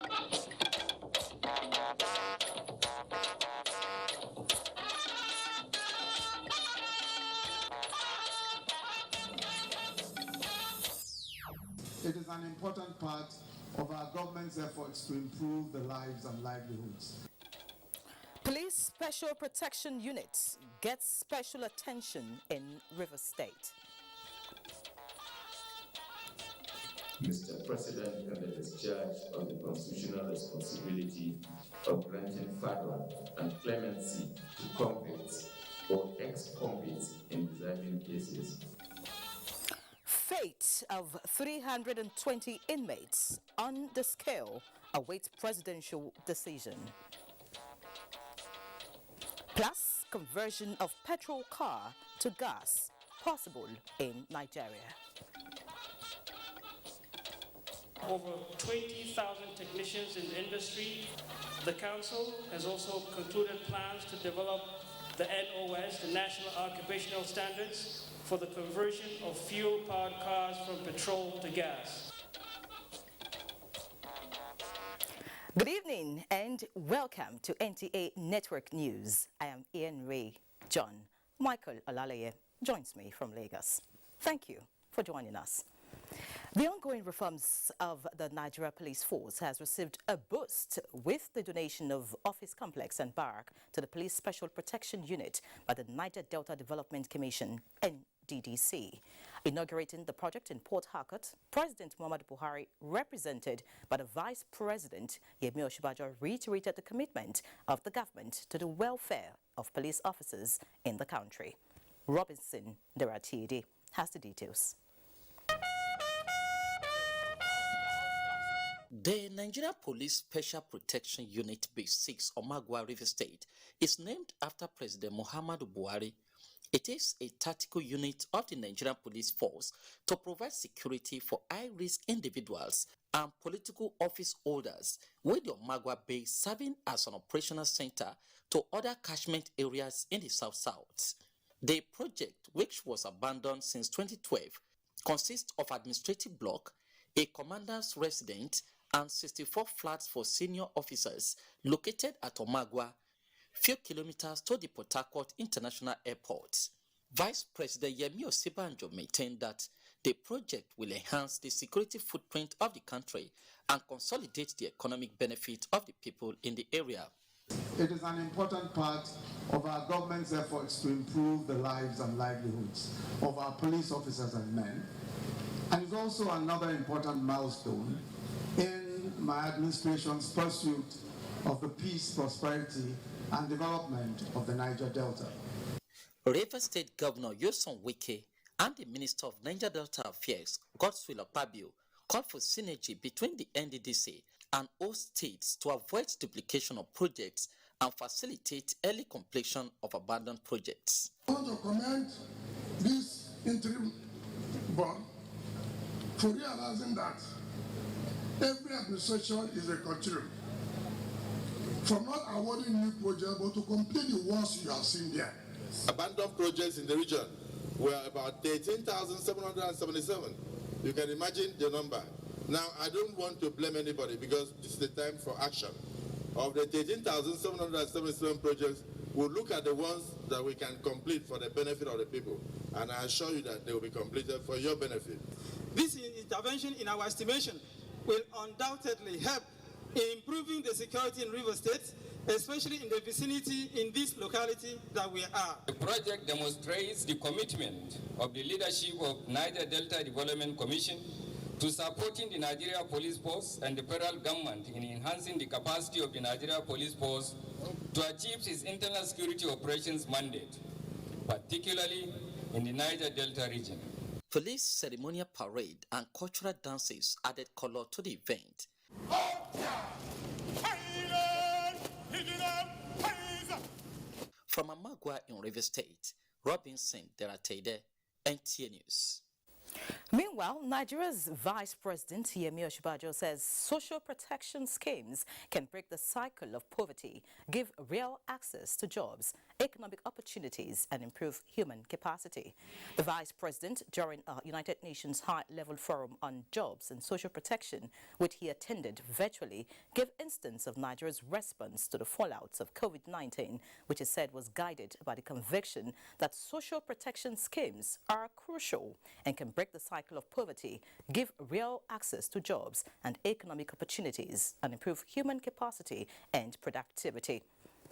It is an important part of our government's efforts to improve the lives and livelihoods. Police Special Protection Unit gets special attention in Rivers State. Mr. President, and the discharge of the constitutional responsibility of granting pardon and clemency to convicts or ex-convicts in deserving cases. Fate of 320 inmates on the scale awaits presidential decision. Plus, conversion of petrol car to gas possible in Nigeria. Over 20,000 technicians in the industry. The council has also concluded plans to develop the NOS, the National Occupational Standards, for the conversion of fuel-powered cars from petrol to gas. Good evening and welcome to NTA Network News. I am Ian Ray. John Michael Olalaye joins me from Lagos. Thank you for joining us. The ongoing reforms of the Nigeria Police Force has received a boost with the donation of office complex and barrack to the Police Special Protection Unit by the Niger Delta Development Commission, NDDC. Inaugurating the project in Port Harcourt, President Muhammadu Buhari, represented by the Vice President Yemi Osinbajo, reiterated the commitment of the government to the welfare of police officers in the country. Robinson Deratiede has the details. The Nigeria Police Special Protection Unit Base 6 Omagwa River State is named after President Muhammadu Buhari. It is a tactical unit of the Nigerian Police Force to provide security for high-risk individuals and political office holders, with the Omagwa base serving as an operational center to other catchment areas in the South-South. The project, which was abandoned since 2012, consists of administrative block, a commander's residence, and 64 flats for senior officers located at Omagwa, few kilometers to the Port Harcourt International Airport. Vice President Yemi Osinbajo maintained that the project will enhance the security footprint of the country and consolidate the economic benefit of the people in the area. It is an important part of our government's efforts to improve the lives and livelihoods of our police officers and men, and is also another important milestone in my administration's pursuit of the peace, prosperity, and development of the Niger Delta. Rivers State Governor Nyesom Wike and the Minister of Niger Delta Affairs, Godswill Akpabio, called for synergy between the NDDC and all states to avoid duplication of projects and facilitate early completion of abandoned projects. I want to commend this interim board for realizing that every administration is a continuum. From not awarding new projects, but to complete the ones you have seen there. Abandoned projects in the region were about 13,777. You can imagine the number. Now, I don't want to blame anybody because this is the time for action. Of the 13,777 projects, we'll look at the ones that we can complete for the benefit of the people. And I assure you that they will be completed for your benefit. This intervention, in our estimation, will undoubtedly help in improving the security in River State, especially in the vicinity in this locality that we are. The project demonstrates the commitment of the leadership of Niger Delta Development Commission to supporting the Nigeria Police Force and the federal government in enhancing the capacity of the Nigeria Police Force to achieve its internal security operations mandate, particularly in the Niger Delta region. Police ceremonial parade and cultural dances added color to the event. From Omagwa in River State, Robinson Deratiede, NTA News. Meanwhile, Nigeria's Vice President Yemi Osinbajo says social protection schemes can break the cycle of poverty, give real access to jobs, economic opportunities, and improve human capacity. The Vice President, during a United Nations high-level forum on jobs and social protection, which he attended virtually, gave instance of Nigeria's response to the fallout of COVID-19, which he said was guided by the conviction that social protection schemes are crucial and can break the cycle of poverty, give real access to jobs and economic opportunities, and improve human capacity and productivity.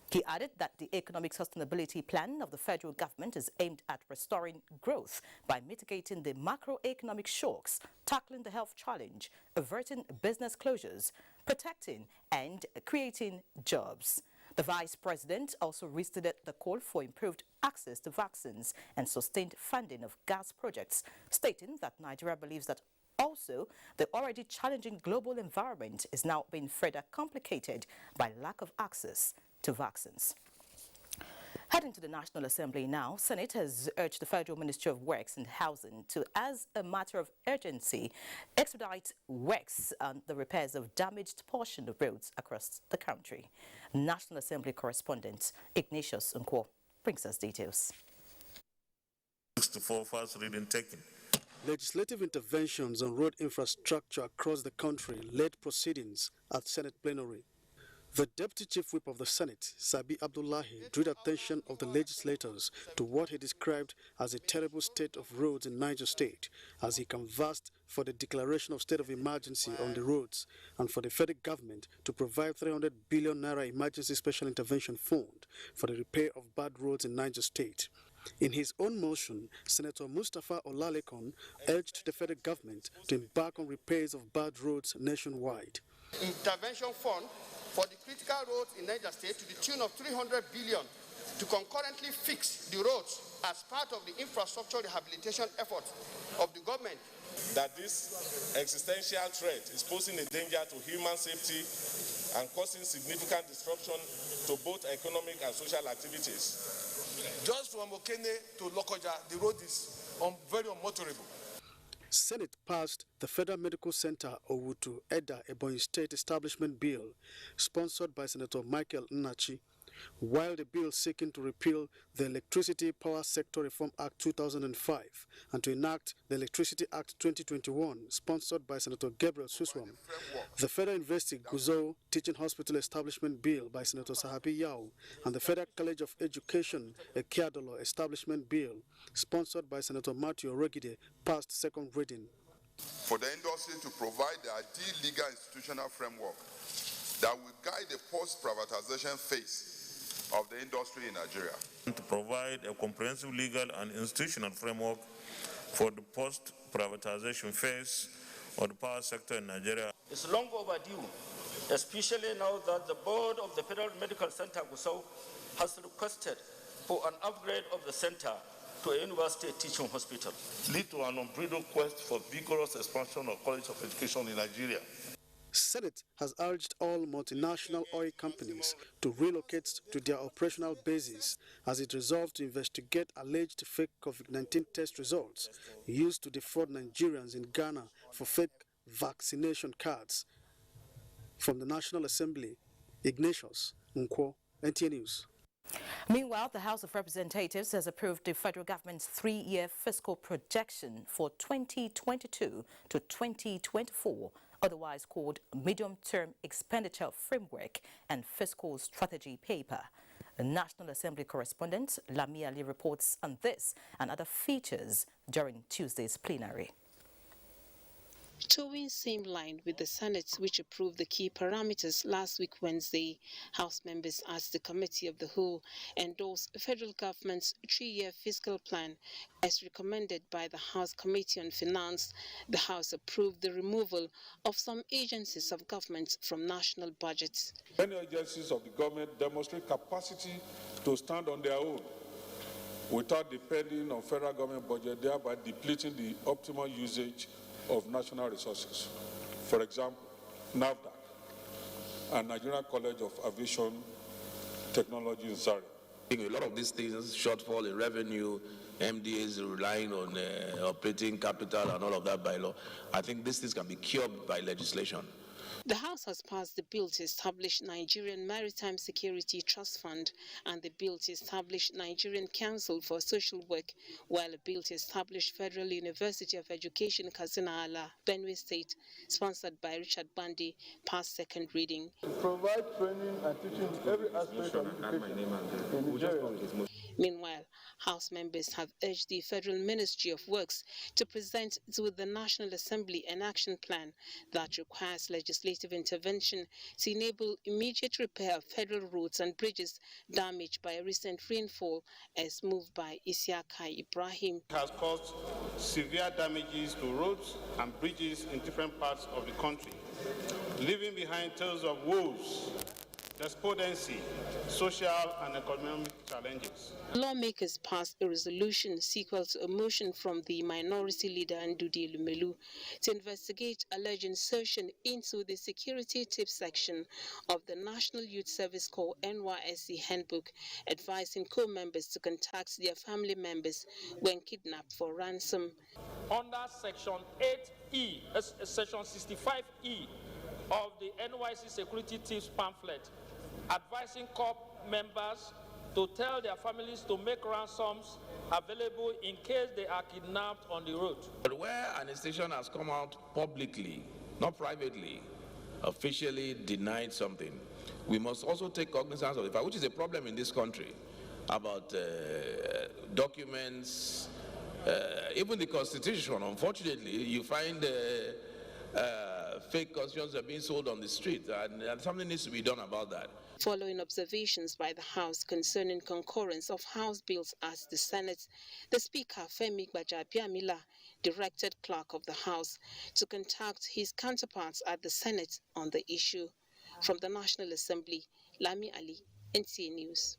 He added that the economic sustainability plan of the federal government is aimed at restoring growth by mitigating the macroeconomic shocks, tackling the health challenge, averting business closures, protecting and creating jobs. The Vice President also restated the call for improved access to vaccines and sustained funding of gas projects, stating that Nigeria believes that also the already challenging global environment is now being further complicated by lack of access to vaccines. Heading to the National Assembly now, Senate has urged the Federal Ministry of Works and Housing to, as a matter of urgency, expedite works on the repairs of damaged portion of roads across the country. National Assembly correspondent Ignatius Nkwo brings us details. 64 first reading taken. Legislative interventions on road infrastructure across the country led proceedings at Senate plenary. The Deputy Chief Whip of the Senate, Sabi Abdullahi, drew the attention of the legislators to what he described as a terrible state of roads in Niger State, as he canvassed for the declaration of state of emergency on the roads and for the federal government to provide 300 billion naira emergency special intervention fund for the repair of bad roads in Niger State. In his own motion, Senator Mustapha Olalekon urged the federal government to embark on repairs of bad roads nationwide. Intervention fund for the critical roads in Niger State to the tune of 300 billion to concurrently fix the roads as part of the infrastructure rehabilitation effort of the government. That this existential threat is posing a danger to human safety and causing significant disruption to both economic and social activities. Just from Okene to Lokoja, the road is very unmotorable. Senate passed the Federal Medical Center Owutu Eda Ebonyi State Establishment Bill, sponsored by Senator Michael Nnachi, while the bill seeking to repeal the Electricity Power Sector Reform Act 2005 and to enact the Electricity Act 2021, sponsored by Senator Gabriel Suswam. The Federal University Guzau Teaching Hospital Establishment Bill by Senator Sahabi Yao and the Federal College of Education Ekeadolo Establishment Bill, sponsored by Senator Matthew Orogide, passed second reading. For the industry to provide the ideal legal institutional framework that will guide the post-privatization phase of the industry in Nigeria. To provide a comprehensive legal and institutional framework for the post-privatization phase of the power sector in Nigeria. It's long overdue, especially now that the board of the Federal Medical Center Gusau has requested for an upgrade of the center to a university teaching hospital. Lead to an unbridled quest for vigorous expansion of College of Education in Nigeria. Senate has urged all multinational oil companies to relocate to their operational bases as it resolved to investigate alleged fake COVID-19 test results used to defraud Nigerians in Ghana for fake vaccination cards. From the National Assembly, Ignatius Nkwo, NTA News. Meanwhile, the House of Representatives has approved the federal government's 3-year fiscal projection for 2022 to 2024, otherwise called Medium-Term Expenditure Framework and Fiscal Strategy Paper. The National Assembly correspondent Lamia Ali reports on this and other features during Tuesday's plenary. Towing same line with the Senate, which approved the key parameters last week Wednesday, House members asked the Committee of the Whole endorse the federal government's 3-year fiscal plan as recommended by the House Committee on Finance. The House approved the removal of some agencies of government from national budgets. Many agencies of the government demonstrate capacity to stand on their own without depending on federal government budget, thereby depleting the optimal usage of national resources. For example, NAFDAC and Nigerian College of Aviation Technology in Zaria. A lot of these things, shortfall in revenue, MDAs relying on operating capital and all of that by law. I think these things can be curbed by legislation. The House has passed the bill to establish Nigerian Maritime Security Trust Fund and the bill to establish Nigerian Council for Social Work, while a bill to establish Federal University of Education Katsina Ala, Benue State, sponsored by Richard Bandi, passed second reading. Provide training and teaching in every aspect of education in Nigeria. Meanwhile, House members have urged the Federal Ministry of Works to present to the National Assembly an action plan that requires legislative intervention to enable immediate repair of federal roads and bridges damaged by recent rainfall, as moved by Isiakai Ibrahim. It has caused severe damages to roads and bridges in different parts of the country, leaving behind tales of woes, despondency, social and economic challenges. Lawmakers passed a resolution sequel to a motion from the minority leader Ndudi Lumelu to investigate alleged insertion into the security tips section of the National Youth Service Corps NYSC handbook, advising co-members to contact their family members when kidnapped for ransom. Under Section 8E, Section 65E of the NYSC Security Tips pamphlet, advising corps members to tell their families to make ransoms available in case they are kidnapped on the road. But where an institution has come out publicly, not privately, officially denied something, we must also take cognizance of the fact, which is a problem in this country, about documents, even the Constitution. Unfortunately, you find fake constitutions are being sold on the street, and something needs to be done about that. Following observations by the House concerning concurrence of House bills at the Senate, the Speaker, Femi Gbajabiamila, directed Clerk of the House to contact his counterparts at the Senate on the issue. From the National Assembly, Lami Ali, NTA News.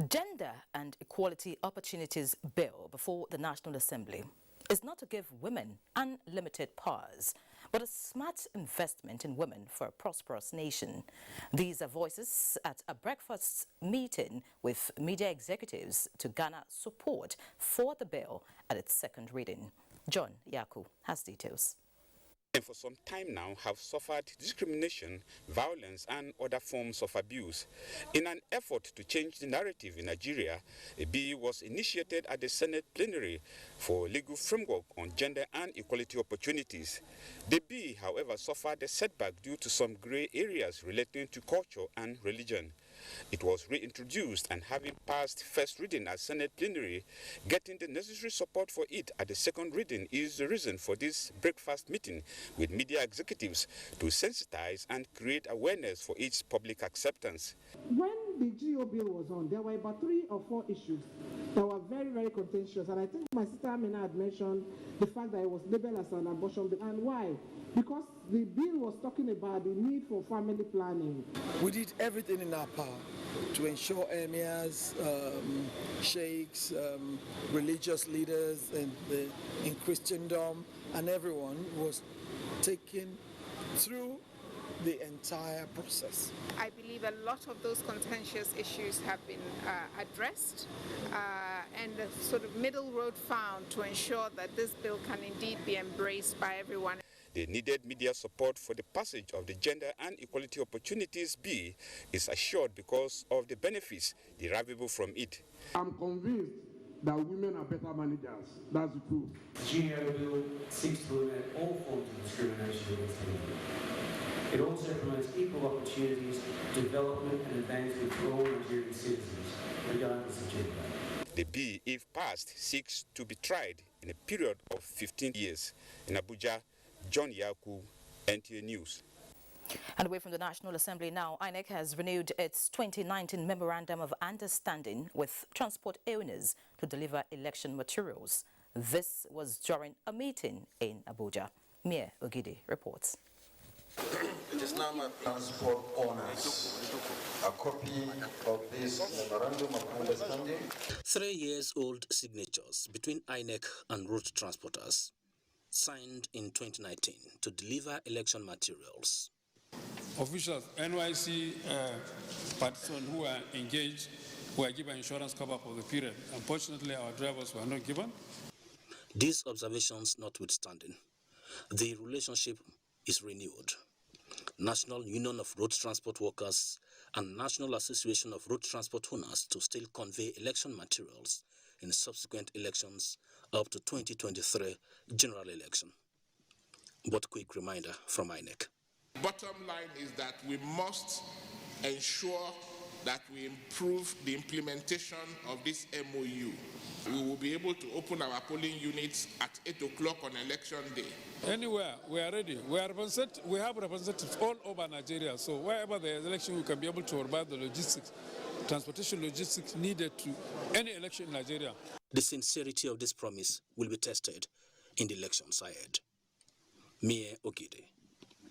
Gender and Equality Opportunities Bill before the National Assembly is not to give women unlimited powers, but a smart investment in women for a prosperous nation. These are voices at a breakfast meeting with media executives to garner support for the bill at its second reading. John Yaku has details. And for some time now have suffered discrimination, violence and other forms of abuse. In an effort to change the narrative in Nigeria, a bill was initiated at the Senate plenary for legal framework on gender and equality opportunities. The bill, however, suffered a setback due to some grey areas relating to culture and religion. It was reintroduced, and having passed first reading at Senate plenary, getting the necessary support for it at the second reading is the reason for this breakfast meeting with media executives to sensitize and create awareness for its public acceptance. When the GO bill was on, there were about 3 or 4 issues that were very, very contentious, and I think my sister Amina had mentioned the fact that it was labeled as an abortion bill. And why? Because the bill was talking about the need for family planning. We did everything in our power to ensure emirs, sheikhs, religious leaders in Christendom, and everyone was taken through the entire process. I believe a lot of those contentious issues have been addressed and a sort of middle road found to ensure that this bill can indeed be embraced by everyone. The needed media support for the passage of the Gender and Equality Opportunities Bill is assured because of the benefits derivable from it. I'm convinced that women are better managers. That's the truth. The GO bill seeks to prevent all forms of discrimination against women. It also promotes equal opportunities, development and advancement for all Nigerian citizens, regardless of gender. The bill, if passed, seeks to be tried in a period of 15 years. In Abuja, John Yaku, NTA News. And away from the National Assembly now, Inec has renewed its 2019 Memorandum of Understanding with transport owners to deliver election materials. This was during a meeting in Abuja. Mia Ogidi reports. It is now my transport owners a copy of this Memorandum of Understanding. 3 years old signatures between Inec and road transporters, signed in 2019 to deliver election materials. Officials, NYC participants who are engaged were given insurance cover for the period. Unfortunately, our drivers were not given. These observations notwithstanding, the relationship is renewed. National Union of Road Transport Workers and National Association of Road Transport Owners to still convey election materials in subsequent elections up to 2023 general election. But quick reminder from Inec. Bottom line is that we must ensure that we improve the implementation of this MOU. We will be able to open our polling units at 8 o'clock on election day. Anywhere, we are ready. We have representatives all over Nigeria, so wherever there is election, we can be able to provide the logistics, transportation logistics needed to any election in Nigeria. The sincerity of this promise will be tested in the elections ahead. Mie Ogide,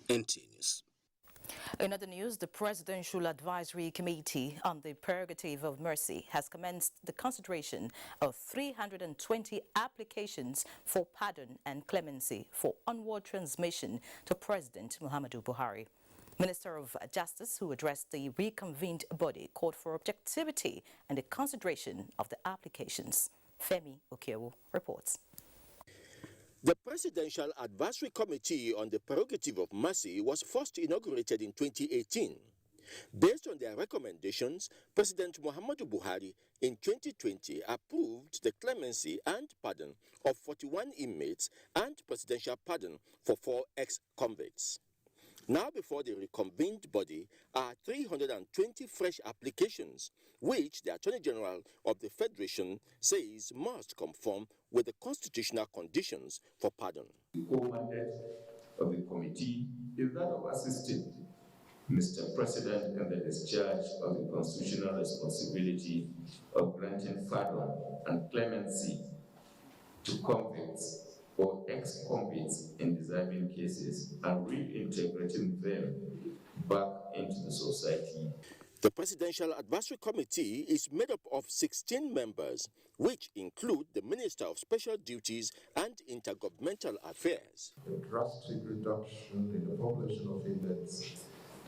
NTA News. In other news, the Presidential Advisory Committee on the Prerogative of Mercy has commenced the consideration of 320 applications for pardon and clemency for onward transmission to President Muhammadu Buhari. Minister of Justice, who addressed the reconvened body, called for objectivity and the consideration of the applications. Femi Okewo reports. The Presidential Advisory Committee on the Prerogative of Mercy was first inaugurated in 2018. Based on their recommendations, President Muhammadu Buhari in 2020 approved the clemency and pardon of 41 inmates and presidential pardon for 4 ex-convicts. Now before the reconvened body are 320 fresh applications, which the Attorney General of the Federation says must conform with the constitutional conditions for pardon. The core mandate of the committee is that of assisting Mr. President in the discharge of the constitutional responsibility of granting pardon and clemency to convicts or ex-convicts in deserving cases and reintegrating them back into the society. The Presidential Advisory Committee is made up of 16 members, which include the Minister of Special Duties and Intergovernmental Affairs. A drastic reduction in the population of inmates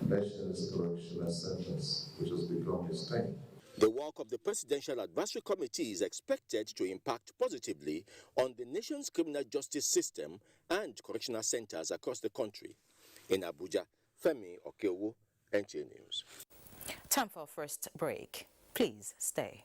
measures correctional centers, which has become distinct. The work of the Presidential Advisory Committee is expected to impact positively on the nation's criminal justice system and correctional centers across the country. In Abuja, Femi Okewo, NTA News. Time for our first break. Please stay.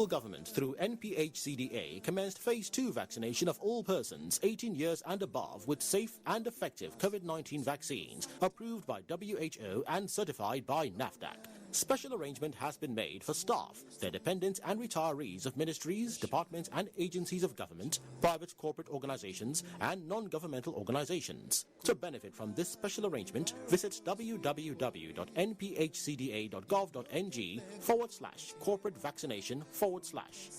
Government through NPHCDA commenced Phase 2 vaccination of all persons 18 years and above with safe and effective COVID-19 vaccines approved by WHO and certified by NAFDAC. Special arrangement has been made for staff, their dependents and retirees of ministries, departments and agencies of government, private corporate organizations and non-governmental organizations. To benefit from this special arrangement, visit www.nphcda.gov.ng/corporate vaccination/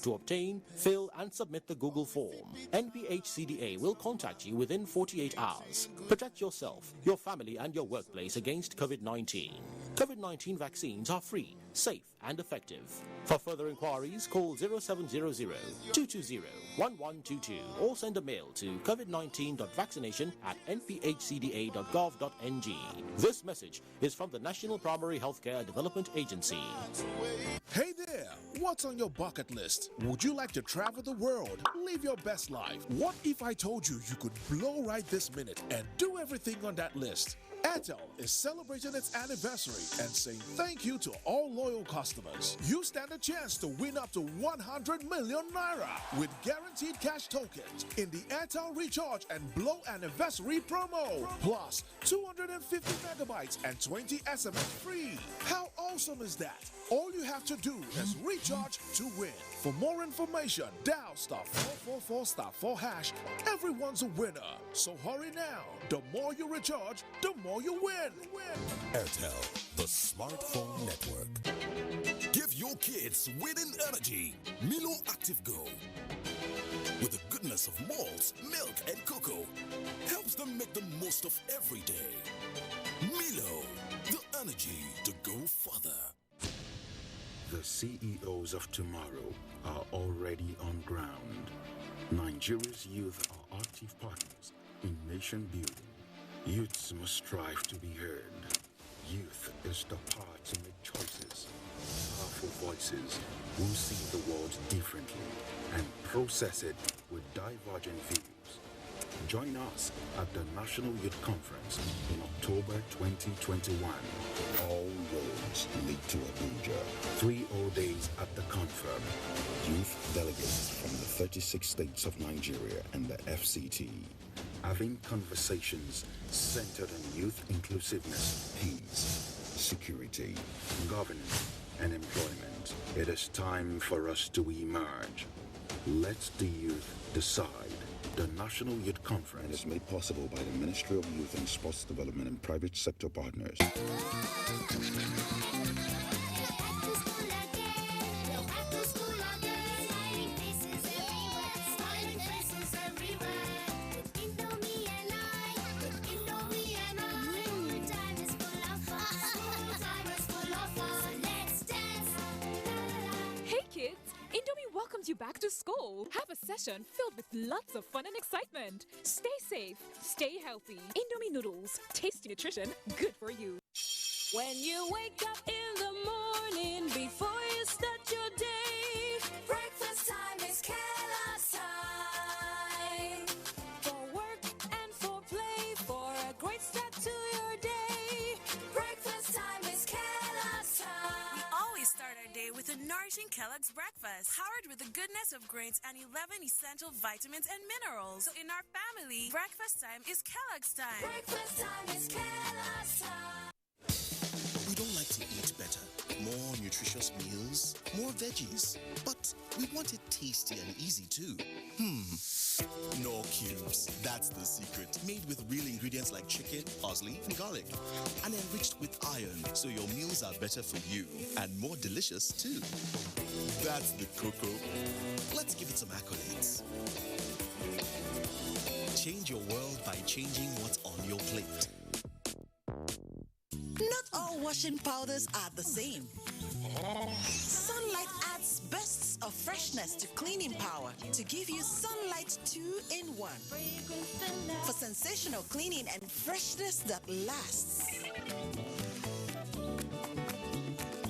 to obtain, fill and submit the Google form. NPHCDA will contact you within 48 hours. Protect yourself, your family and your workplace against COVID-19. COVID-19 vaccines are free, safe and effective. For further inquiries, call 0700-220-1122 or send a mail to covid19.vaccination@nphcda.gov.ng. This message is from the National Primary Healthcare Development Agency. Hey there! What's on your bucket list? Would you like to travel the world? Live your best life? What if I told you you could blow right this minute and do everything on that list? Airtel is celebrating its anniversary and saying thank you to all loyal customers. You stand a chance to win up to 100 million naira with guaranteed cash tokens in the Airtel Recharge and Blow Anniversary promo. Plus 250 megabytes and 20 SMS free. How awesome is that? All you have to do is recharge to win. For more information, dial *444*4#. Everyone's a winner. So hurry now. The more you recharge, the more you win. Airtel, the smartphone network. Give your kids winning energy. Milo Active Go. With the goodness of malts, milk, and cocoa, helps them make the most of every day. Milo, the energy to go further. The CEOs of tomorrow are already on ground. Nigeria's youth are active partners in nation building. Youths must strive to be heard. Youth is us the power to make choices. Powerful voices who see the world differently and process it with divergent views. Join us at the National Youth Conference in October 2021. All roads lead to Abuja. 3 whole days at the confirm. Youth delegates from the 36 states of Nigeria and the FCT, having conversations centered on youth inclusiveness, peace, security, governance, and employment. It is time for us to emerge. Let the youth decide. The National Youth Conference is made possible by the Ministry of Youth and Sports Development and private sector partners. You back to school. Have a session filled with lots of fun and excitement. Stay safe, stay healthy. Indomie noodles, tasty nutrition, good for you. When you wake up in the morning before you start your day, breakfast time is Kellogg's time. For work and for play, for a great start to your day, breakfast time is Kellogg's time. We always start our day with a nourishing Kellogg's breakfast, powered with the goodness of grains and 11 essential vitamins and minerals. So in our family, breakfast time is Kellogg's time. Breakfast time is Kellogg's time. We don't like to eat better, more nutritious meals, more veggies, but we want it tasty and easy too. Knorr Cubes, that's the secret. Made with real ingredients like chicken, parsley, and garlic, and enriched with iron, so your meals are better for you and more delicious too. That's the cocoa. Let's give it some accolades. Change your world by changing what's on your plate. Not all washing powders are the same. Sunlight adds bursts of freshness to cleaning power to give you Sunlight 2-in-1 for sensational cleaning and freshness that lasts.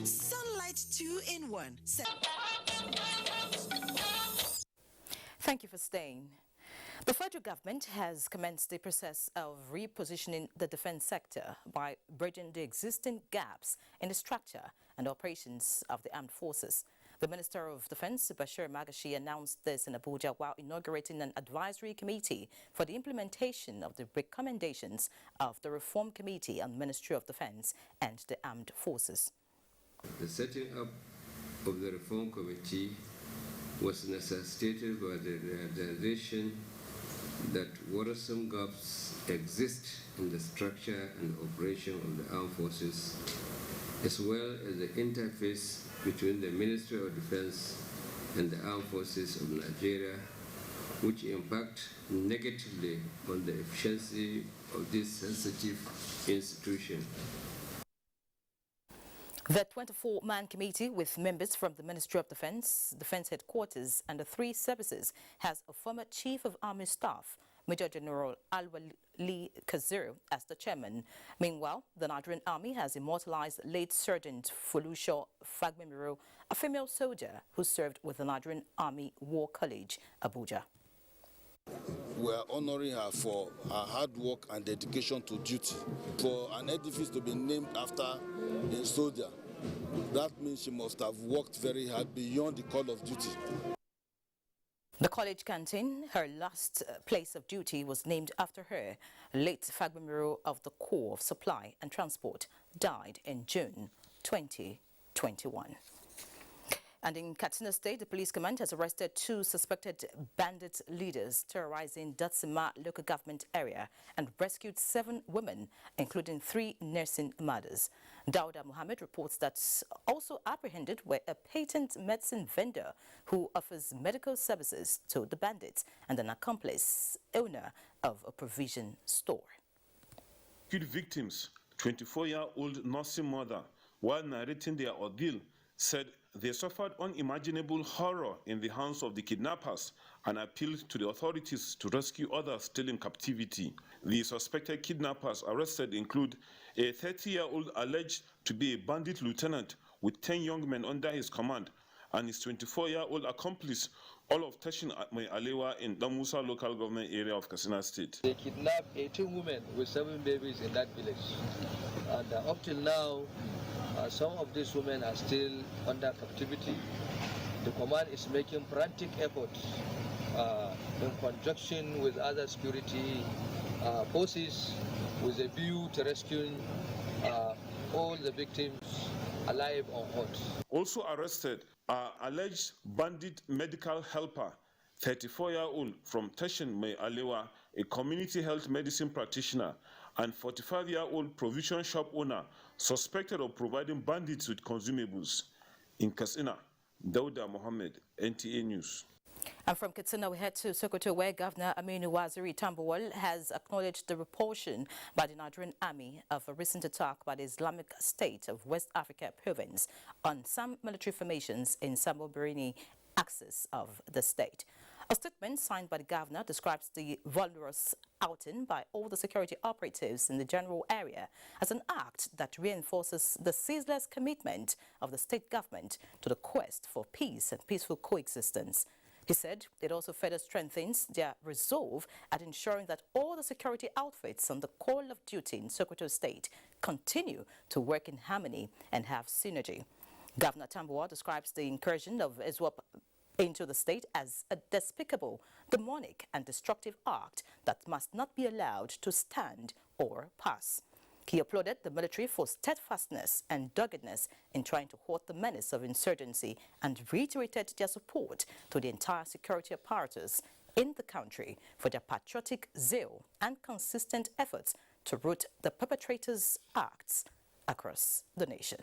Sunlight 2-in-1. Thank you for staying. The federal government has commenced the process of repositioning the defense sector by bridging the existing gaps in the structure and operations of the armed forces. The Minister of Defense, Bashir Magashi, announced this in Abuja while inaugurating an advisory committee for the implementation of the recommendations of the Reform Committee on Ministry of Defense and the Armed Forces. The setting up of the Reform Committee was necessitated by the realization that worrisome gaps exist in the structure and operation of the armed forces, as well as the interface between the Ministry of Defense and the armed forces of Nigeria, which impact negatively on the efficiency of this sensitive institution. The 24-man committee with members from the Ministry of Defense, Defense Headquarters, and the 3 services has a former Chief of Army Staff, Major General Alwali Kaziru, as the chairman. Meanwhile, the Nigerian Army has immortalized late Sergeant Folusho Fagbemiro, a female soldier who served with the Nigerian Army War College, Abuja. We are honoring her for her hard work and dedication to duty. For an edifice to be named after a soldier, that means she must have worked very hard beyond the call of duty. The college canteen, her last place of duty, was named after her. Late Fagbemiro of the Corps of Supply and Transport died in June 2021. And in Katsina State, the police command has arrested 2 suspected bandit leaders terrorizing Datsima local government area and rescued 7 women, including 3 nursing mothers. Dauda Mohammed reports that also apprehended were a patent medicine vendor who offers medical services to the bandits and an accomplice owner of a provision store. Killed victims, 24-year-old nursing mother, while narrating their ordeal, said they suffered unimaginable horror in the hands of the kidnappers and appealed to the authorities to rescue others still in captivity. The suspected kidnappers arrested include a 30-year-old alleged to be a bandit lieutenant with 10 young men under his command, and his 24-year-old accomplice, all of Tashin Mai Alewa in Damusa local government area of Katsina State. They kidnapped 18 women with 7 babies in that village. And up till now, some of these women are still under captivity. The command is making frantic efforts in conjunction with other security forces with a view to rescuing all the victims alive or hurt. Also arrested are alleged bandit medical helper, 34-year-old from Tashin Mai Alewa, a community health medicine practitioner, and 45-year-old provision shop owner suspected of providing bandits with consumables. In Katsina, Dauda Mohammed, NTA News. And from Katsina, we head to Sokoto, where Governor Aminu Waziri Tambuwal has acknowledged the repulsion by the Nigerian army of a recent attack by the Islamic State of West Africa province on some military formations in Sambobirini axis of the state. A statement signed by the governor describes the vulnerous outing by all the security operatives in the general area as an act that reinforces the ceaseless commitment of the state government to the quest for peace and peaceful coexistence. He said it also further strengthens their resolve at ensuring that all the security outfits on the call of duty in Sokoto State continue to work in harmony and have synergy. Governor Tambuwal describes the incursion of ISWAP into the state as a despicable, demonic and destructive act that must not be allowed to stand or pass. He applauded the military for steadfastness and doggedness in trying to halt the menace of insurgency and reiterated their support to the entire security apparatus in the country for their patriotic zeal and consistent efforts to root the perpetrators' acts across the nation.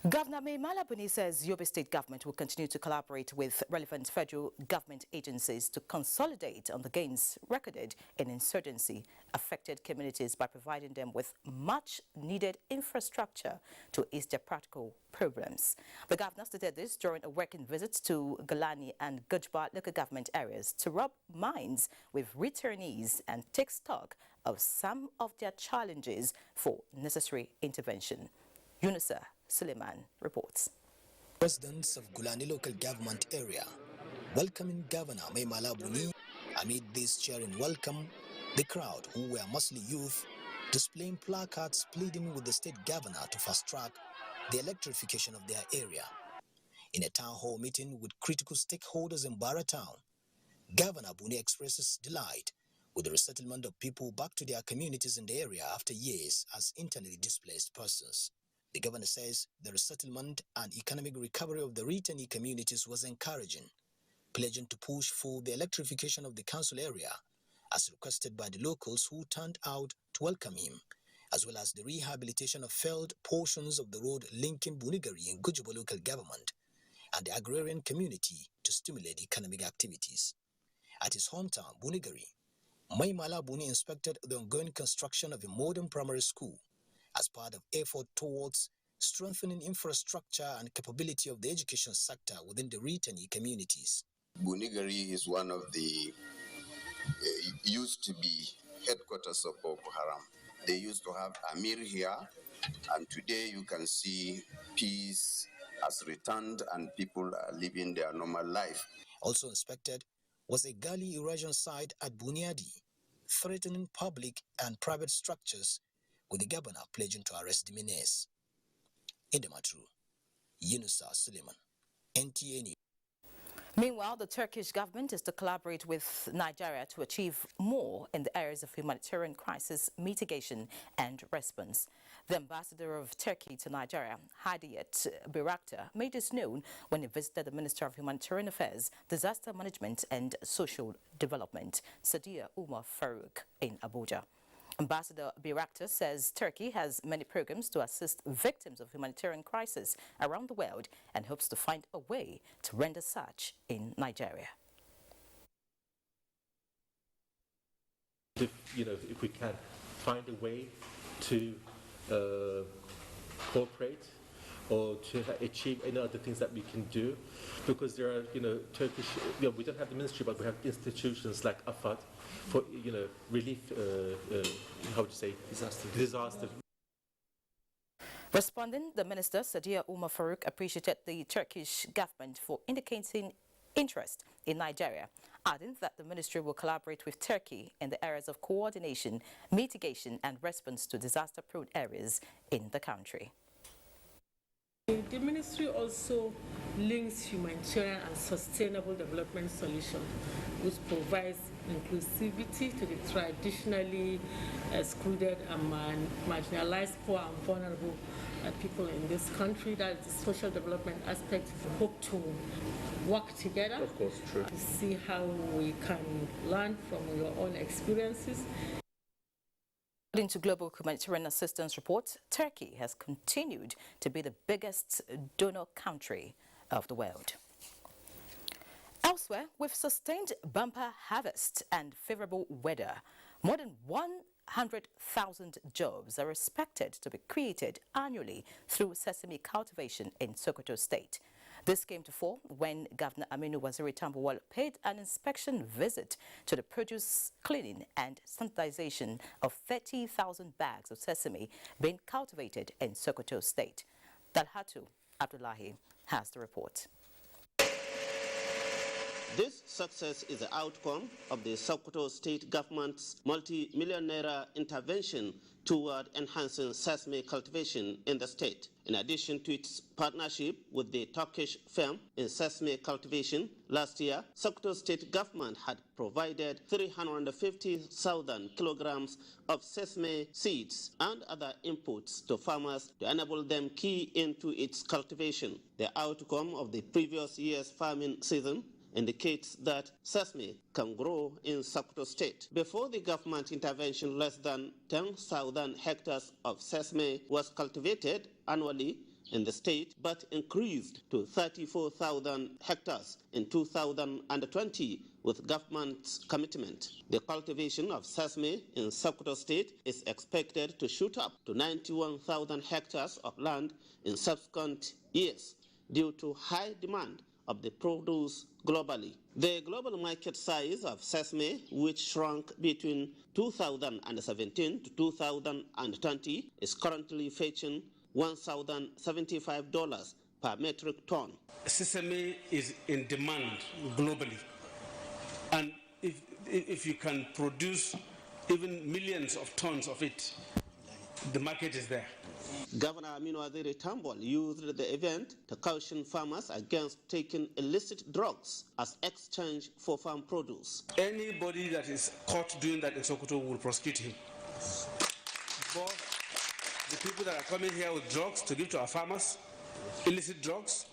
Governor Mai Mala Buni says Yobe State government will continue to collaborate with relevant federal government agencies to consolidate on the gains recorded in insurgency-affected communities by providing them with much-needed infrastructure to ease their practical problems. The governor stated this during a working visit to Galani and Gujba local government areas to rub minds with returnees and take stock of some of their challenges for necessary intervention. Yunusa Suleiman reports. Residents of Gulani local government area welcoming Governor Mai Mala Buni. Amid this cheering welcome, the crowd, who were mostly youth, displaying placards pleading with the state governor to fast-track the electrification of their area. In a town hall meeting with critical stakeholders in Bara town, Governor Buni expresses delight with the resettlement of people back to their communities in the area after years as internally displaced persons. The governor says the resettlement and economic recovery of the returnee communities was encouraging, pledging to push for the electrification of the council area as requested by the locals who turned out to welcome him, as well as the rehabilitation of failed portions of the road linking Bunigari and Gujuba local government and the agrarian community to stimulate economic activities. At his hometown, Bunigari, Mai Mala Buni inspected the ongoing construction of a modern primary school as part of effort towards strengthening infrastructure and capability of the education sector within the returnee communities. Bunigari is one of the, used to be headquarters of Boko Haram. They used to have Amir here, and today you can see peace has returned and people are living their normal life. Also inspected was a gully erosion site at Buniadi, threatening public and private structures, with the governor pledging to arrest the menace. In the Matru, Yunusa Suleiman, NTA News. Meanwhile, the Turkish government is to collaborate with Nigeria to achieve more in the areas of humanitarian crisis mitigation and response. The ambassador of Turkey to Nigeria, Hadiyat Birakta, made this known when he visited the Minister of Humanitarian Affairs, Disaster Management and Social Development, Sadia Umar Farouk, in Abuja. Ambassador Birakta says Turkey has many programs to assist victims of humanitarian crisis around the world and hopes to find a way to render such in Nigeria. If we can find a way to cooperate or to achieve any other things that we can do, because there are, Turkish, we don't have the ministry, but we have institutions like AFAD for, relief, how would you say, disaster. Responding, the Minister, Sadia Umar Farouk, appreciated the Turkish government for indicating interest in Nigeria, adding that the ministry will collaborate with Turkey in the areas of coordination, mitigation and response to disaster-prone areas in the country. The ministry also links humanitarian and sustainable development solutions, which provides inclusivity to the traditionally excluded and marginalized, poor and vulnerable people in this country. That is the social development aspect. We hope to work together, of course, true, to see how we can learn from your own experiences. According to Global Humanitarian Assistance Report, Turkey has continued to be the biggest donor country of the world. Elsewhere, with sustained bumper harvest and favorable weather, more than 100,000 jobs are expected to be created annually through sesame cultivation in Sokoto State. This came to fore when Governor Aminu Waziri Tambuwal paid an inspection visit to the produce cleaning and sanitization of 30,000 bags of sesame being cultivated in Sokoto State. Dalhatu Abdullahi has the report. This success is the outcome of the Sokoto State government's multi-million naira intervention toward enhancing sesame cultivation in the state. In addition to its partnership with the Turkish firm in sesame cultivation, last year, Sokoto State government had provided 350,000 kilograms of sesame seeds and other inputs to farmers to enable them key into its cultivation. The outcome of the previous year's farming season indicates that sesame can grow in Sokoto State. Before the government intervention, less than 10,000 hectares of sesame was cultivated annually in the state, but increased to 34,000 hectares in 2020 with government's commitment. The cultivation of sesame in Sokoto State is expected to shoot up to 91,000 hectares of land in subsequent years due to high demand of the produce globally. The global market size of sesame, which shrunk between 2017 to 2020, is currently fetching $1,075 per metric ton. Sesame is in demand globally, and if you can produce even millions of tons of it, the market is there. Governor Aminu Waziri Tambuwal used the event to caution farmers against taking illicit drugs as exchange for farm produce. Anybody that is caught doing that in Sokoto will prosecute him. Both the people that are coming here with drugs to give to our farmers, illicit drugs.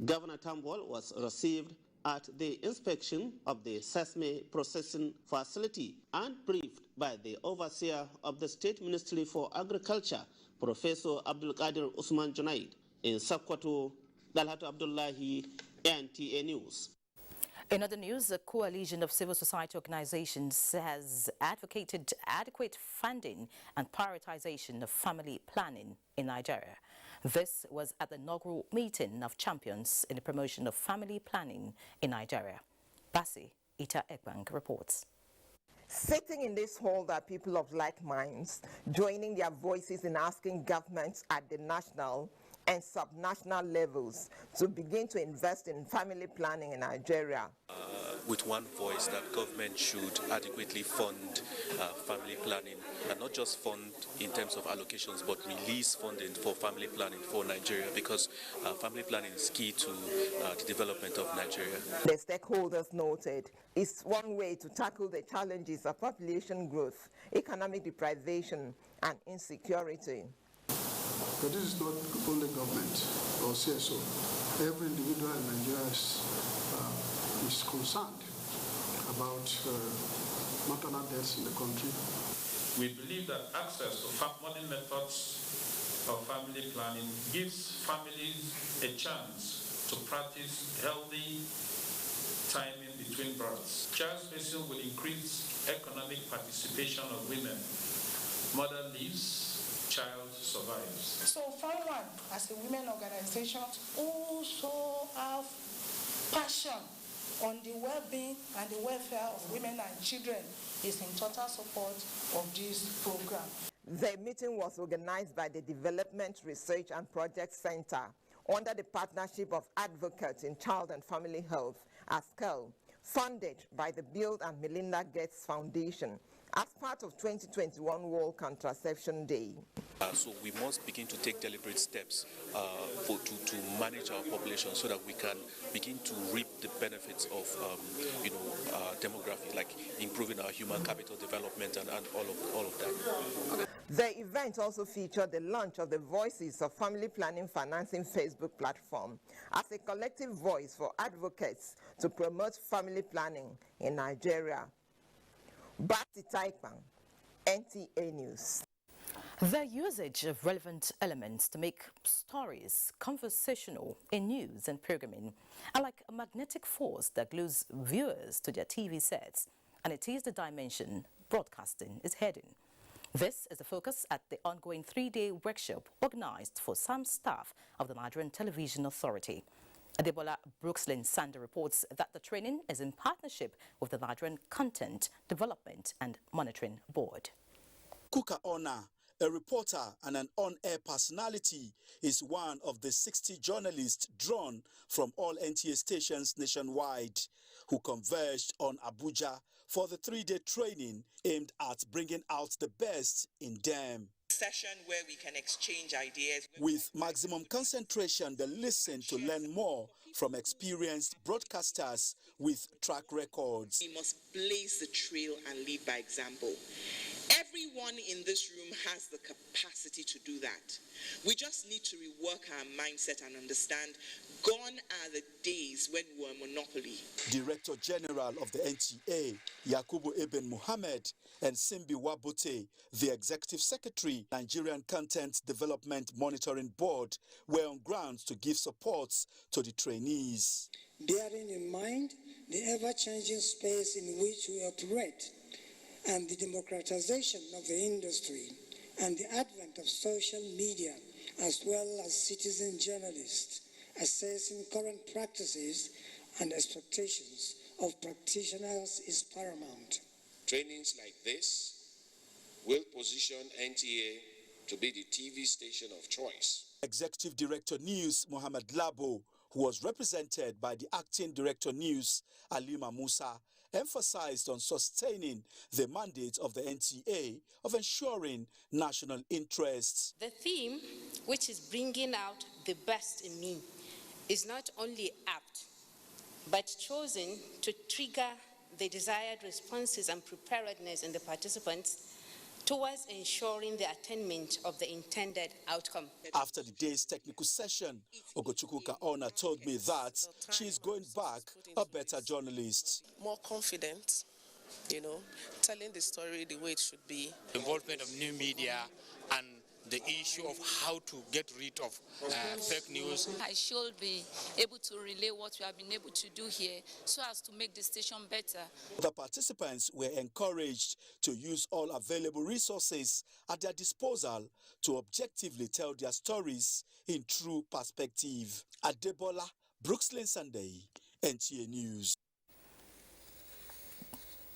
Governor Tambuwal was received at the inspection of the sesame processing facility and briefed by the overseer of the State Ministry for Agriculture, Professor Abdul Qadir Usman Junaid. In Sokoto, Dalhatu Abdullahi, NTA News. In other news, a coalition of civil society organizations has advocated adequate funding and prioritization of family planning in Nigeria. This was at the inaugural meeting of champions in the promotion of family planning in Nigeria. Basi Ita Ekbang reports. Sitting in this hall are people of like minds, joining their voices in asking governments at the national and subnational levels to begin to invest in family planning in Nigeria. With one voice that government should adequately fund family planning, and not just fund in terms of allocations, but release funding for family planning for Nigeria, because family planning is key to the development of Nigeria. The stakeholders noted it's one way to tackle the challenges of population growth, economic deprivation, and insecurity. But this is not only government or CSO. Every individual in Nigeria is concerned about maternal deaths in the country. We believe that access to modern methods of family planning gives families a chance to practice healthy timing between births. Child spacing will increase economic participation of women. Mother leaves, child survives. So FAN1, as a women organization, also have passion on the well-being and the welfare of women and children, is in total support of this program. The meeting was organized by the Development Research and Project Center under the partnership of Advocates in Child and Family Health, ASCEL, funded by the Bill and Melinda Gates Foundation as part of 2021 World Contraception Day. So we must begin to take deliberate steps to manage our population so that we can begin to reap the benefits of demography, like improving our human capital development and all of that. The event also featured the launch of the Voices of Family Planning Financing Facebook platform as a collective voice for advocates to promote family planning in Nigeria. Back to Taipang, NTA News. The usage of relevant elements to make stories conversational in news and programming are like a magnetic force that glues viewers to their TV sets, and it is the dimension broadcasting is heading. This is the focus at the ongoing 3-day workshop organized for some staff of the Nigerian Television Authority. Adebola Brookslyn Sander reports that the training is in partnership with the Nigerian Content Development and Monitoring Board. Kuka Ona, a reporter and an on-air personality, is one of the 60 journalists drawn from all NTA stations nationwide who converged on Abuja for the 3-day training aimed at bringing out the best in them. Session where we can exchange ideas. With maximum concentration, they listen to learn more from experienced broadcasters with track records. We must blaze the trail and lead by example. Everyone in this room has the capacity to do that. We just need to rework our mindset and understand gone are the days when we were a monopoly. Director General of the NTA, Yakubu Ibn Muhammad, and Simbi Wabote, the Executive Secretary, Nigerian Content Development Monitoring Board, were on ground to give support to the trainees. Bearing in mind the ever-changing space in which we operate, and the democratization of the industry, and the advent of social media, as well as citizen journalists, assessing current practices and expectations of practitioners is paramount. Trainings like this will position NTA to be the TV station of choice. Executive Director News, Mohammed Labo, who was represented by the Acting Director News, Alima Musa, emphasized on sustaining the mandate of the NTA of ensuring national interests. The theme, which is bringing out the best in me, is not only apt, but chosen to trigger the desired responses and preparedness in the participants towards ensuring the attainment of the intended outcome. After the day's technical session, Ogochukwu Kaona told me that she is going back a better journalist. More confident, telling the story the way it should be. Involvement of new media and the issue of how to get rid of fake news. I should be able to relay what we have been able to do here so as to make the station better. The participants were encouraged to use all available resources at their disposal to objectively tell their stories in true perspective. Adebola Brookslyn Sunday, NTA News.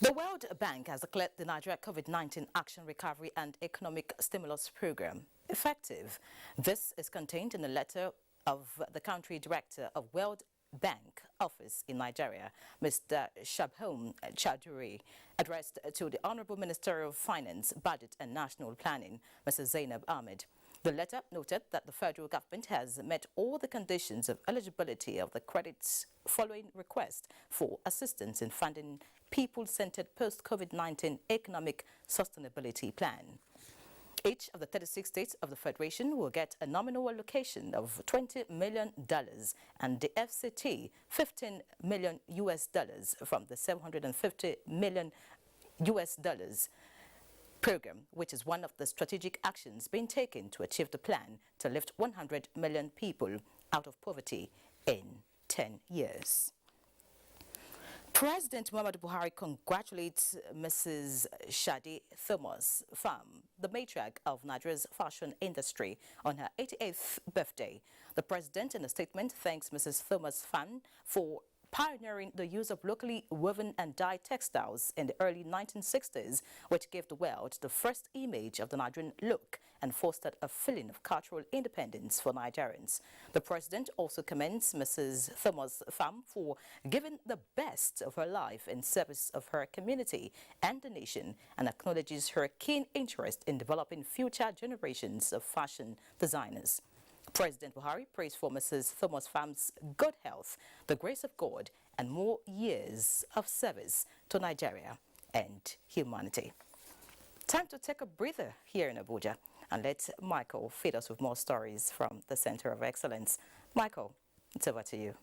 The World Bank has declared the Nigeria COVID-19 Action Recovery and Economic Stimulus Program effective. This is contained in a letter of the country director of World Bank Office in Nigeria, Mr. Shabhom Chaduri, addressed to the Honorable Minister of Finance, Budget and National Planning, Mr. Zainab Ahmed. The letter noted that the federal government has met all the conditions of eligibility of the credits following request for assistance in funding people-centered post-COVID-19 economic sustainability plan. Each of the 36 states of the Federation will get a nominal allocation of $20 million and the FCT $15 million from the $750 million program, which is one of the strategic actions being taken to achieve the plan to lift 100 million people out of poverty in 10 years. President Muhammadu Buhari congratulates Mrs. Shadi Thomas Pham, the matriarch of Nigeria's fashion industry, on her 88th birthday. The president, in a statement, thanks Mrs. Thomas Pham for pioneering the use of locally woven and dyed textiles in the early 1960s, which gave the world the first image of the Nigerian look and fostered a feeling of cultural independence for Nigerians. The president also commends Mrs. Thomas Pham for giving the best of her life in service of her community and the nation, and acknowledges her keen interest in developing future generations of fashion designers. President Buhari prays for Mrs. Thomas Pham's good health, the grace of God, and more years of service to Nigeria and humanity. Time to take a breather here in Abuja and let Michael feed us with more stories from the Center of Excellence. Michael, it's over to you.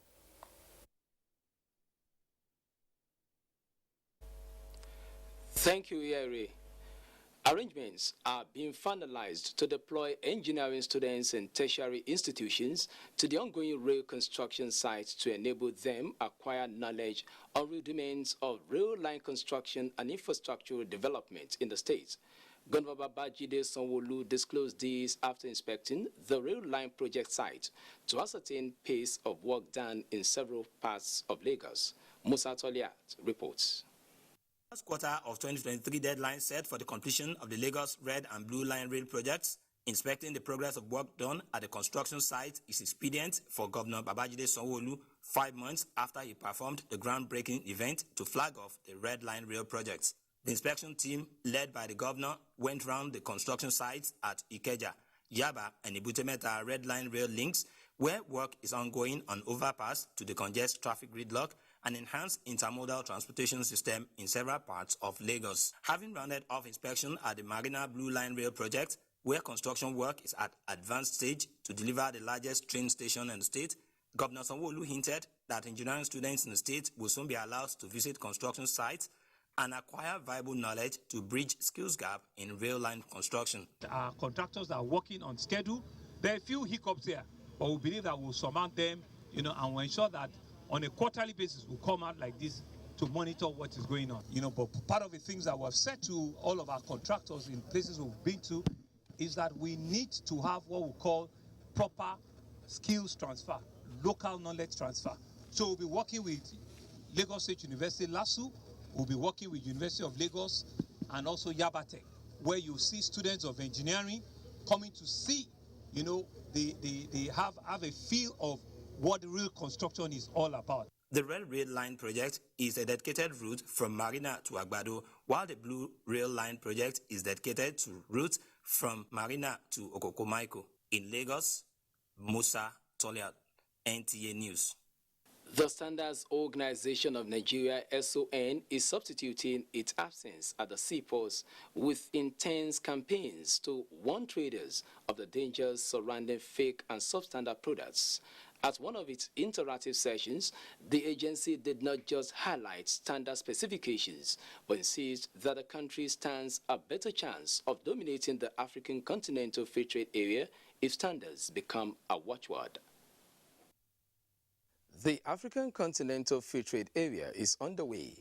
Thank you, Iyere. Arrangements are being finalized to deploy engineering students in tertiary institutions to the ongoing rail construction sites to enable them acquire knowledge on rudiments of rail line construction and infrastructural development in the state. Governor Babajide Sanwo-Olu disclosed this after inspecting the rail line project site to ascertain pace of work done in several parts of Lagos. Musa Toliat reports. First quarter of 2023 deadline set for the completion of the Lagos Red and Blue Line Rail projects. Inspecting the progress of work done at the construction site is expedient for Governor Babajide Sanwo-Olu 5 months after he performed the groundbreaking event to flag off the Red Line Rail projects. The inspection team, led by the governor, went round the construction sites at Ikeja, Yaba, and Ibutemeta Red Line Rail links, where work is ongoing on overpass to decongest traffic gridlock and enhance intermodal transportation system in several parts of Lagos. Having rounded off inspection at the Marina Blue Line Rail project, where construction work is at advanced stage to deliver the largest train station in the state, Governor Sanwo-Olu hinted that engineering students in the state will soon be allowed to visit construction sites and acquire viable knowledge to bridge skills gap in rail line construction. Our contractors are working on schedule. There are a few hiccups here, but we believe that we'll surmount them, and we'll ensure that on a quarterly basis we'll come out like this to monitor what is going on. But part of the things that we've said to all of our contractors in places we've been to is that we need to have what we call proper skills transfer, local knowledge transfer. So we'll be working with Lagos State University, LASU, we'll be working with University of Lagos and also Yaba Tech, where you see students of engineering coming to see, they have a feel of what real construction is all about. The Red Rail Line project is a dedicated route from Marina to Agbado, while the Blue Rail Line project is dedicated to routes from Marina to Okokomaiko. In Lagos, Musa Toliat, NTA News. The Standards Organization of Nigeria, SON, is substituting its absence at the seaports with intense campaigns to warn traders of the dangers surrounding fake and substandard products. At one of its interactive sessions, the agency did not just highlight standard specifications, but insists that the country stands a better chance of dominating the African continental free trade area if standards become a watchword. The African Continental Free Trade Area is underway,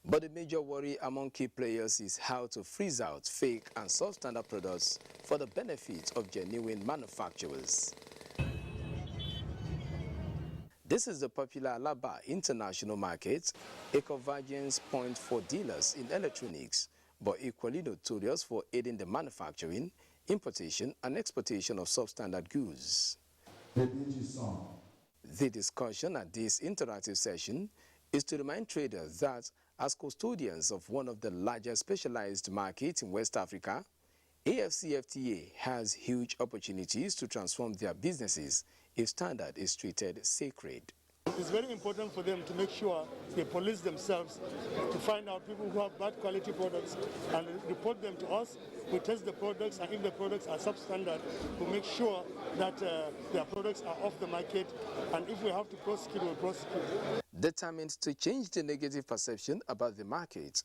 but the major worry among key players is how to freeze out fake and substandard products for the benefit of genuine manufacturers. This is the popular Alaba International Market, a convergence point for dealers in electronics, but equally notorious for aiding the manufacturing, importation, and exportation of substandard goods. The discussion at this interactive session is to remind traders that as custodians of one of the largest specialized markets in West Africa, AFCFTA has huge opportunities to transform their businesses if standard is treated sacred. It's very important for them to make sure they police themselves to find out people who have bad quality products and report them to us. We test the products, and if the products are substandard, we make sure that their products are off the market, and if we have to prosecute, we'll prosecute. Determined to change the negative perception about the market,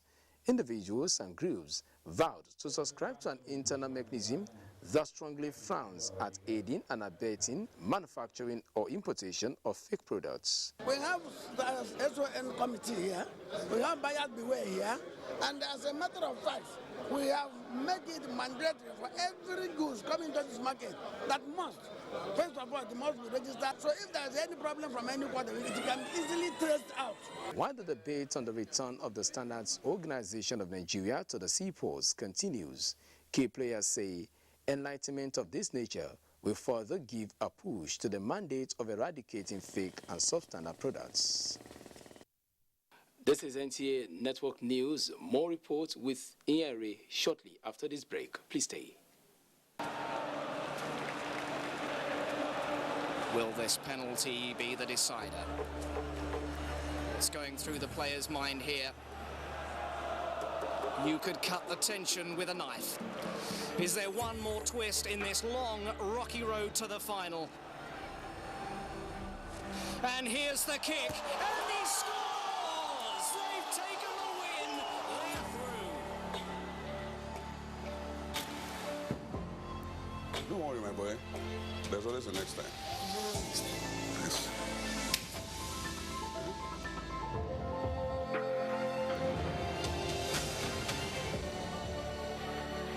individuals and groups vowed to subscribe to an internal mechanism that strongly frowns at aiding and abetting manufacturing or importation of fake products. We have the SON committee here, we have buyers beware here, and as a matter of fact, we have made it mandatory for every goods coming to this market that must, first of all, it must be registered. So if there is any problem from any quarter, it can be easily traced out. While the debate on the return of the Standards Organization of Nigeria to the seaports continues, key players say enlightenment of this nature will further give a push to the mandate of eradicating fake and substandard products. This is NTA Network News. More reports with Inyere shortly after this break. Please stay. Will this penalty be the decider? It's going through the player's mind here. You could cut the tension with a knife. Is there one more twist in this long, rocky road to the final? And here's the kick, and he scores! They've taken the win, they're through. Don't worry, my boy. There's always a next time. Yes.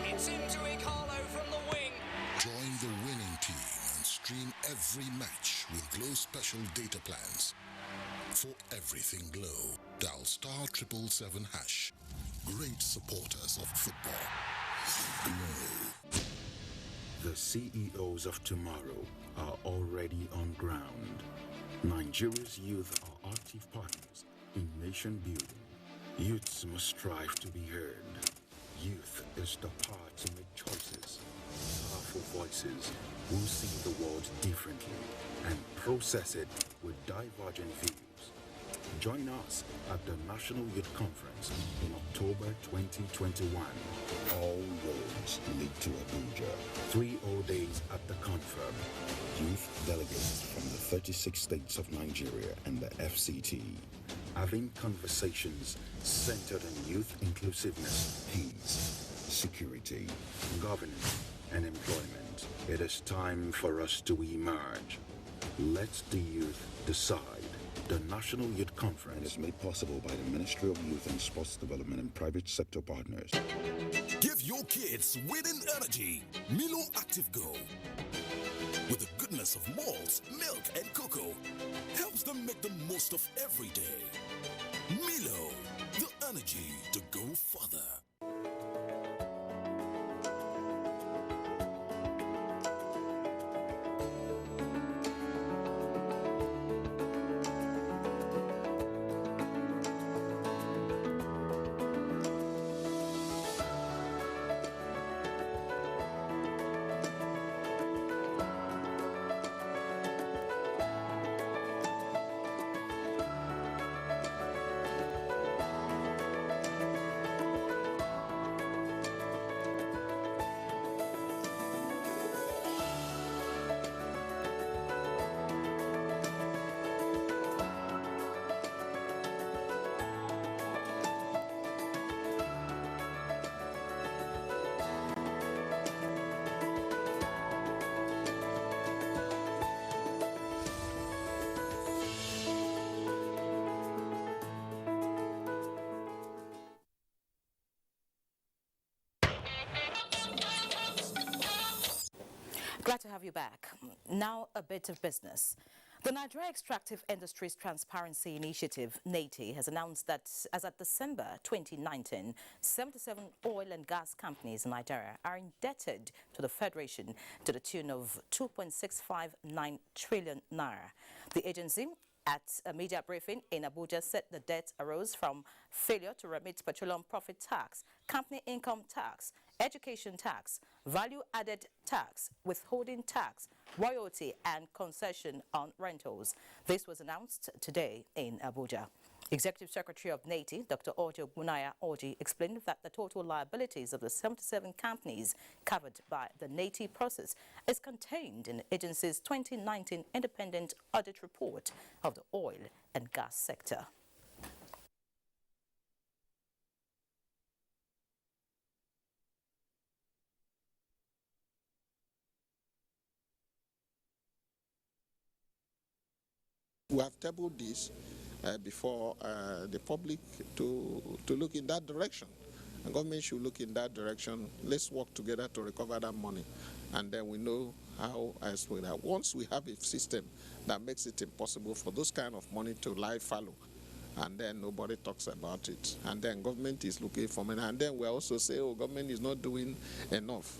It's into Ikalo from the wing. Join the winning team and stream every match with Glow special data plans. For everything Glow, dial *777#. Great supporters of football. Glow. The CEOs of tomorrow are already on ground. Nigeria's youth are active partners in nation building. Youths must strive to be heard. Youth is the power to make choices. Powerful voices who see the world differently and process it with divergent views. Join us at the National Youth Conference in October 2021. All roads lead to Abuja. 3 whole days at the confirm. Youth delegates from the 36 states of Nigeria and the FCT. Having conversations centered on youth inclusiveness, peace, security, governance, and employment. It is time for us to emerge. Let the youth decide. The National Youth Conference is made possible by the Ministry of Youth and Sports Development and private sector partners. Give your kids winning energy. Milo Active Go. With the goodness of malts, milk, and cocoa, helps them make the most of every day. Milo, the energy to go further. Glad to have you back. Now a bit of business. The Nigeria Extractive Industries Transparency Initiative, NTA, has announced that as of December 2019, 77 oil and gas companies in Nigeria are indebted to the Federation to the tune of 2.659 trillion naira. The agency, at a media briefing in Abuja, said the debt arose from failure to remit petroleum profit tax, company income tax, education tax, value-added tax, withholding tax, royalty and concession on rentals. This was announced today in Abuja. Executive Secretary of NTA, Dr. Ojo Bunaya Oji, explained that the total liabilities of the 77 companies covered by the NTA process is contained in the agency's 2019 independent audit report of the oil and gas sector. We have tabled this before the public to look in that direction. The government should look in that direction. Let's work together to recover that money. And then we know how else we have. Once we have a system that makes it impossible for those kind of money to lie fallow, and then nobody talks about it, and then government is looking for money, and then we also say, oh, government is not doing enough.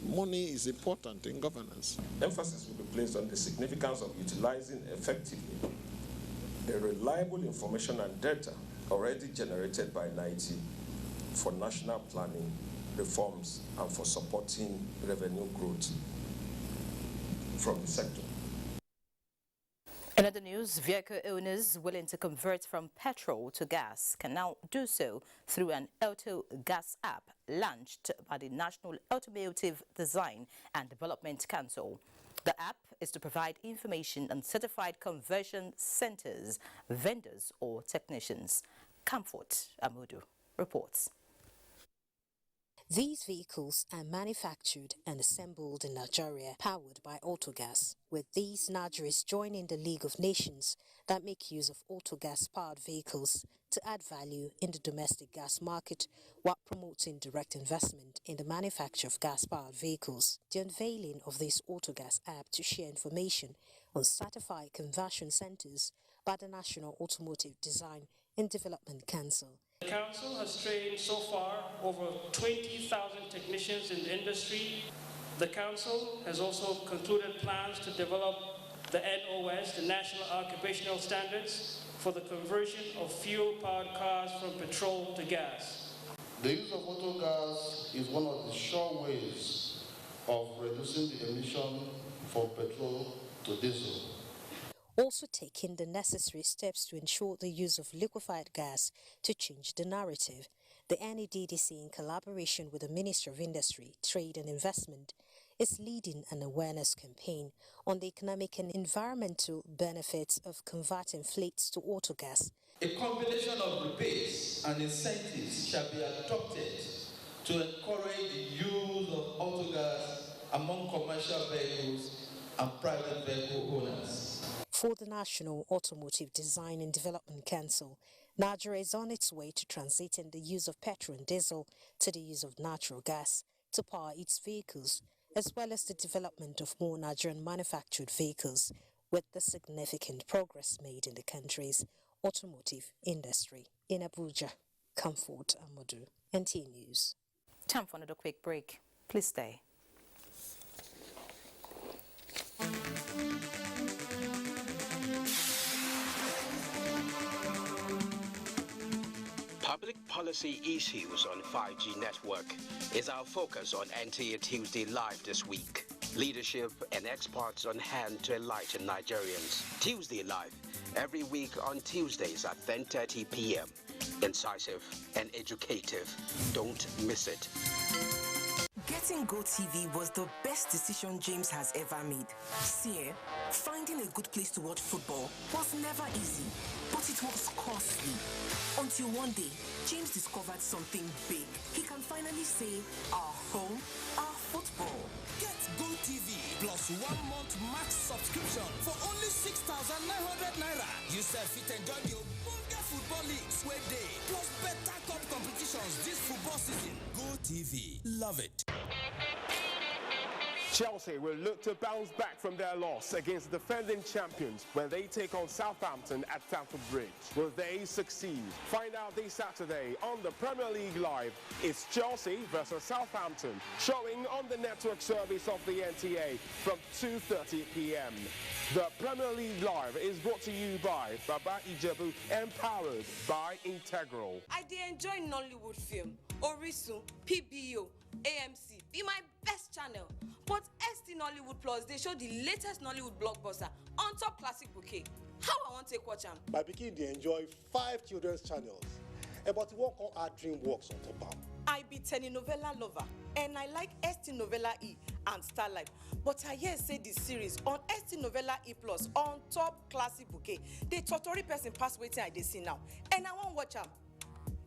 Money is important in governance. Emphasis will be placed on the significance of utilizing effectively the reliable information and data already generated by NIT for national planning, reforms, and for supporting revenue growth from the sector. In other news, vehicle owners willing to convert from petrol to gas can now do so through an auto gas app launched by the National Automotive Design and Development Council. The app is to provide information on certified conversion centers, vendors or technicians. Comfort Amudu reports. These vehicles are manufactured and assembled in Nigeria, powered by autogas, with these Nigerians joining the League of Nations that make use of autogas-powered vehicles to add value in the domestic gas market while promoting direct investment in the manufacture of gas-powered vehicles. The unveiling of this autogas app to share information on certified conversion centers by the National Automotive Design and Development Council. The Council has trained so far over 20,000 technicians in the industry. The Council has also concluded plans to develop the NOS, the National Occupational Standards, for the conversion of fuel-powered cars from petrol to gas. The use of autogas is one of the sure ways of reducing the emission from petrol to diesel. Also taking the necessary steps to ensure the use of liquefied gas to change the narrative. The NEDDC, in collaboration with the Ministry of Industry, Trade and Investment, is leading an awareness campaign on the economic and environmental benefits of converting fleets to autogas. A combination of rebates and incentives shall be adopted to encourage the use of autogas among commercial vehicles and private vehicle owners. For the National Automotive Design and Development Council, Nigeria is on its way to transiting the use of petrol and diesel to the use of natural gas to power its vehicles, as well as the development of more Nigerian manufactured vehicles, with the significant progress made in the country's automotive industry. In Abuja, Comfort Amudu, NTA News. Time for another quick break. Please stay. Public policy issues on 5G network is our focus on NTA Tuesday Live this week. Leadership and experts on hand to enlighten Nigerians. Tuesday Live, every week on Tuesdays at 10:30 p.m. Incisive and educative. Don't miss it. Getting GoTV was the best decision James has ever made. See, finding a good place to watch football was never easy, but it was costly. Until one day, James discovered something big. He can finally say, our home, our football. Get GoTV plus 1 month max subscription for only 6,900 naira. You fit enjoy the Abuja football leagues where day, plus better cup competitions this football season. GoTV, love it. Chelsea will look to bounce back from their loss against defending champions when they take on Southampton at Stamford Bridge. Will they succeed? Find out this Saturday on the Premier League Live. It's Chelsea versus Southampton, showing on the network service of the NTA from 2:30 p.m. The Premier League Live is brought to you by Baba Ijebu, empowered by Integral. I did enjoy Nollywood film, Orisun, PBO, AMC, be my best channel. But ST Nollywood Plus, they show the latest Nollywood blockbuster on top classic bouquet. How I want to watch them? My pikin they enjoy 5 children's channels, but won't call our DreamWorks on top. I be telenovela lover, and I like ST Novella E and Starlight. But I hear say this series on ST Novella E Plus on top classic bouquet. The Totori person pass waiting I dey see now, and I won't watch them.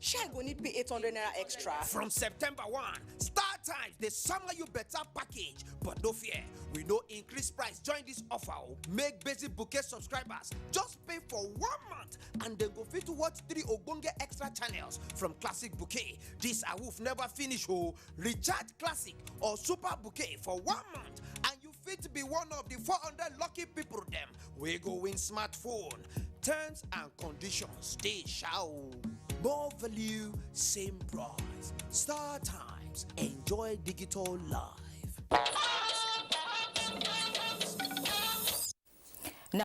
Shey go need pay 800 naira extra. From September 1, Star Times, they summer you better package. But no fear, we no increase price. Join this offer. Make basic bouquet subscribers just pay for 1 month and then go fit to watch 3 Ogbonge extra channels from Classic Bouquet. This awoof never finish. Recharge Classic or Super Bouquet for 1 month and you fit be one of the 400 lucky people them. We go win smartphone. Terms and conditions stay shall. More value, same price. Star Times. Enjoy digital life.